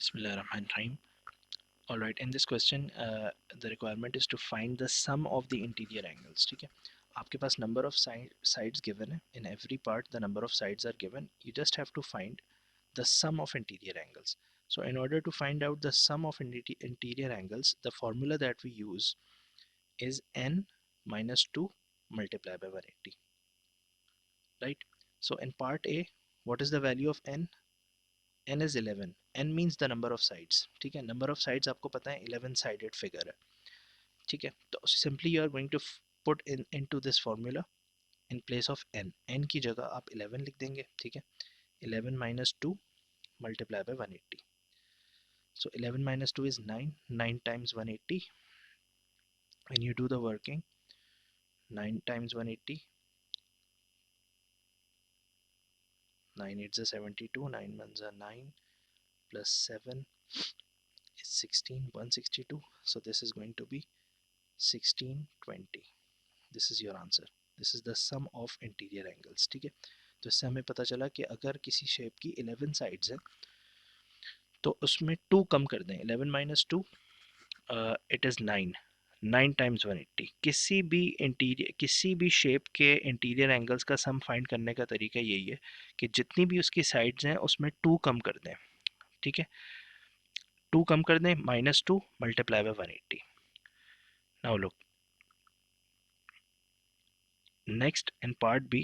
Bismillahirrahmanirrahim. Alright, in this question the requirement is to find the sum of the interior angles. ठीक है, आपके पास number of sides given है. In every part the number of sides are given. You just have to find the sum of interior angles. So in order to find out the sum of interior angles, the formula that we use is n minus 2 multiplied by 180. Right? So in part A, what is the value of n? n is 11. n means the number of sides. ठीक है, number of sides आपको पता है 11 sided figure है. ठीक है, तो simply you are going to put into this formula in place of n की जगह आप 11 लिख देंगे. ठीक है, 11 minus 2 multiply by 180. So 11 minus 2 is 9. 9 times 180. When you do the working, 9 times 180, 9 8s are 72, 9 1s are 9, plus 7 is 16, 162. So this is going to be 1620. This is your answer. This is the sum of interior angles. ठीक है, तो इससे हमें पता चला कि अगर किसी शेप की 11 साइड्स हैं तो उसमें 2 कम कर दें. 11 माइनस 2 इट इज़ 9. 9 टाइम्स 180. किसी भी शेप के इंटीरियर एंगल्स का सम फाइंड करने का तरीका यही है कि जितनी भी उसकी साइड्स हैं उसमें 2 कम कर दें. ठीक है, 2 कम कर दें, minus 2 multiply by 180. Now look, next in part B,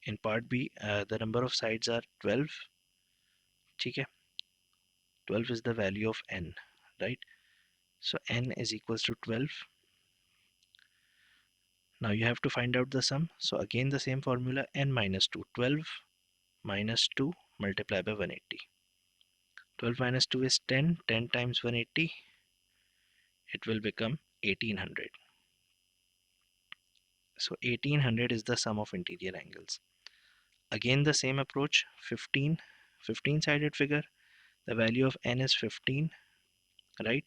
in part B the number of sides are 12. ठीक है, 12 is the value of n, right? So n is equals to 12. Now you have to find out the sum. So again the same formula, n minus 2. 12 minus 2 multiplied by 180. 12 minus 2 is 10. 10 times 180, it will become 1800. So 1800 is the sum of interior angles. Again the same approach, 15 sided figure. The value of n is 15, right?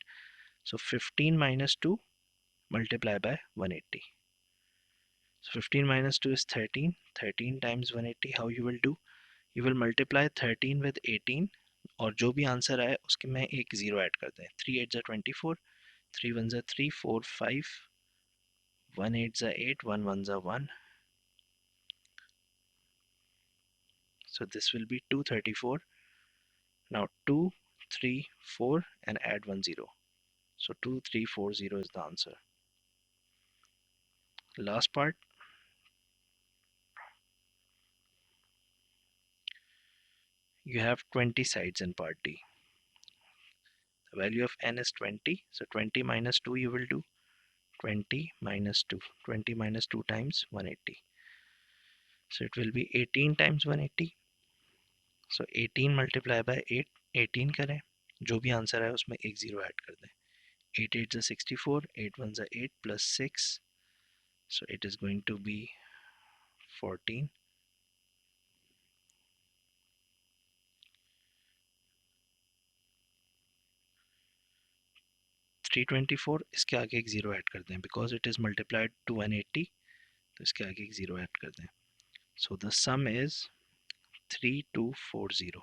So 15 minus 2 multiplied by 180. So 15 minus 2 is 13. 13 times 180, how you will do? You will multiply 13 with 18 और जो भी answer आए उसके में एक zero add कर दें. 3 8s are 24, 3 1s are 3, 4 5, 1 8s are 8, 1 1s are 1. So this will be 234. Now 2 3 4 and add 1 0. So 2340 is the answer. Last part, you have 20 sides in part D. The value of n is 20. So 20 minus 2 you will do. 20 minus 2. 20 minus 2 times 180. So it will be 18 times 180. So 18 multiply by 8. 18 करें, जो भी answer है उसमें एक zero add कर दें. 8 8s are 64. 8 1s are 8 plus 6. So it is going to be 14. 324, इसके आगे एक ज़ीरो ऐड कर दें because it is multiplied to 180. तो इसके आगे एक ज़ीरो ऐड कर दें. So the sum is 3240.